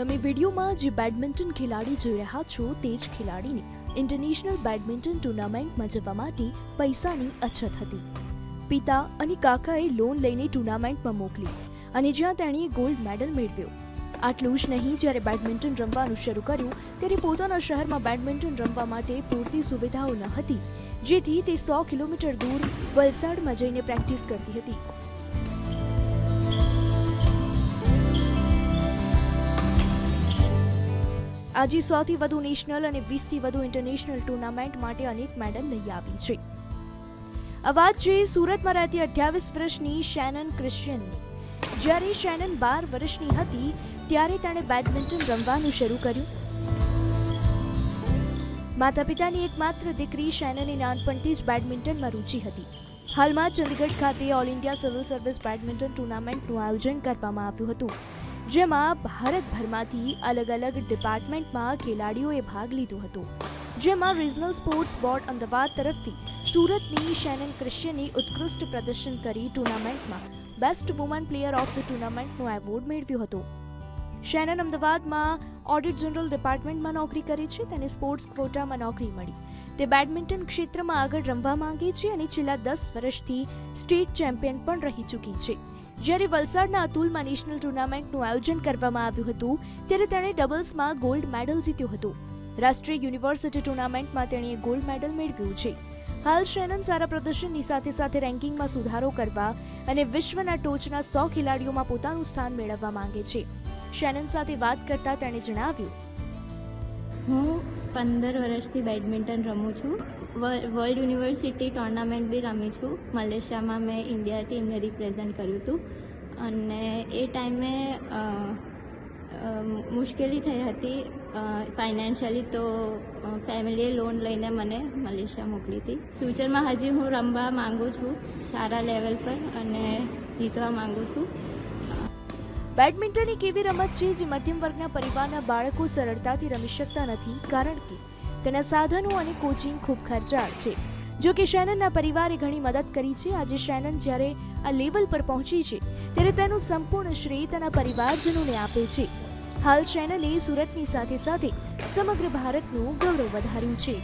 તમે વિડીયોમાં જે બેડમિન્ટન ખેલાડી જોઈ રહ્યા છો તે જ ખેલાડીને ઇન્ટરનેશનલ બેડમિન્ટન ટુર્નામેન્ટમાં જવા માટે પૈસાની અછત હતી. પિતા અને કાકાએ લોન લઈને ટુર્નામેન્ટમાં મોકલી અને જ્યાં તેણીએ ગોલ્ડ મેડલ મેળવ્યો. આટલું જ નહીં, જ્યારે બેડમિન્ટન રમવાનું શરૂ કર્યું ત્યારે પોતાના શહેરમાં બેડમિન્ટન રમવા માટે પૂરતી સુવિધાઓ ન હતી, જેથી તે 100 કિલોમીટર દૂર વલસાડમાં જઈને પ્રેક્ટિસ કરતી હતી. આજે 100થી વધુ નેશનલ અને 20થી વધુ ઇન્ટરનેશનલ ટુર્નામેન્ટ માટે અનેક મેડલ લઈ આવી છે. આ વાત છે સુરતમાં રહેતી 28 વર્ષની શેનન ક્રિશ્ચિયનની. જ્યારે શેનન 12 વર્ષની હતી ત્યારે તેણે બેડમિન્ટન રમવાનું શરૂ કર્યું. માતા પિતાની એકમાત્ર દીકરી શેનને નાનપણથી જ બેડમિન્ટનમાં રુચિ હતી. હાલમાં ચંદીગઢ ખાતે all India civil service badminton ટુર્નામેન્ટનું આયોજન કરવામાં આવ્યું હતું, જેમાં ભારતભરમાંથી અલગ અલગ ડિપાર્ટમેન્ટમાં ખેલાડીઓએ ભાગ લીધો હતો. જેમાં રિજનલ સ્પોર્ટ્સ બોર્ડ અમદાવાદ તરફથી સુરતની શેનન ક્રિશ્ચિયને ઉત્કૃષ્ટ પ્રદર્શન કરી ટુર્નામેન્ટમાં best woman player of the ટુર્નામેન્ટનો એવોર્ડ મેળવ્યો હતો. શેનન અમદાવાદમાં ઓડિટ જનરલ ડિપાર્ટમેન્ટમાં નોકરી કરે છે. તેને સ્પોર્ટ્સ ક્વોટામાં નોકરી મળી. તે બેડમિન્ટન ક્ષેત્રમાં આગળ રમવા માંગે છે અને છેલ્લા 10 વર્ષથી સ્ટેટ ચેમ્પિયન પણ રહી ચૂકી છે. જ્યારે વલસાડના અતુલમાં નેશનલ ટુર્નામેન્ટનું આયોજન કરવામાં આવ્યું હતું ત્યારે તેણે ડબલ્સમાં ગોલ્ડ મેડલ જીત્યો હતો. રાષ્ટ્રીય યુનિવર્સિટી ટુર્નામેન્ટમાં તેણે ગોલ્ડ મેડલ મેળવ્યું છે. હાલ શેનન સારા પ્રદર્શનની સાથે સાથે રેન્કિંગમાં સુધારો કરવા અને વિશ્વના ટોચના 100 ખેલાડીઓમાં પોતાનું સ્થાન મેળવવા માંગે છે. શેનન સાથે વાત કરતા તેણે જણાવ્યું, હું 15 વર્ષથી બેડમિન્ટન રમું છું. વર્લ્ડ યુનિવર્સિટી ટુર્નામેન્ટ બી રમી છું. મલેશિયામાં મેં ઇન્ડિયા ટીમને રિપ્રેઝન્ટ કર્યું હતું અને એ ટાઈમે મુશ્કેલી થઈ હતી ફાઇનાન્શિયલી, તો ફેમિલીએ લોન લઈને મને મલેશિયા મોકલી હતી. ફ્યુચરમાં હજી હું રમવા માંગુ છું સારા લેવલ પર અને જીતવા માંગુ છું. બેડમિન્ટન એક એવી રમત છે જે મધ્યમ વર્ગના પરિવારના બાળકો સરળતાથી રમી શકતા નથી, કારણ કે તેના સાધનો અને કોચિંગ ખૂબ ખર્ચાળ છે. જો કે શેનનના પરિવારે ઘણી મદદ કરી છે. આજે શેનન જ્યારે આ લેવલ પર પહોંચી છે ત્યારે તેનું સંપૂર્ણ શ્રેય તેના પરિવારજનોને આપે છે. હાલ શેનને સુરતની સાથે સાથે સમગ્ર ભારતનું ગૌરવ વધાર્યું છે.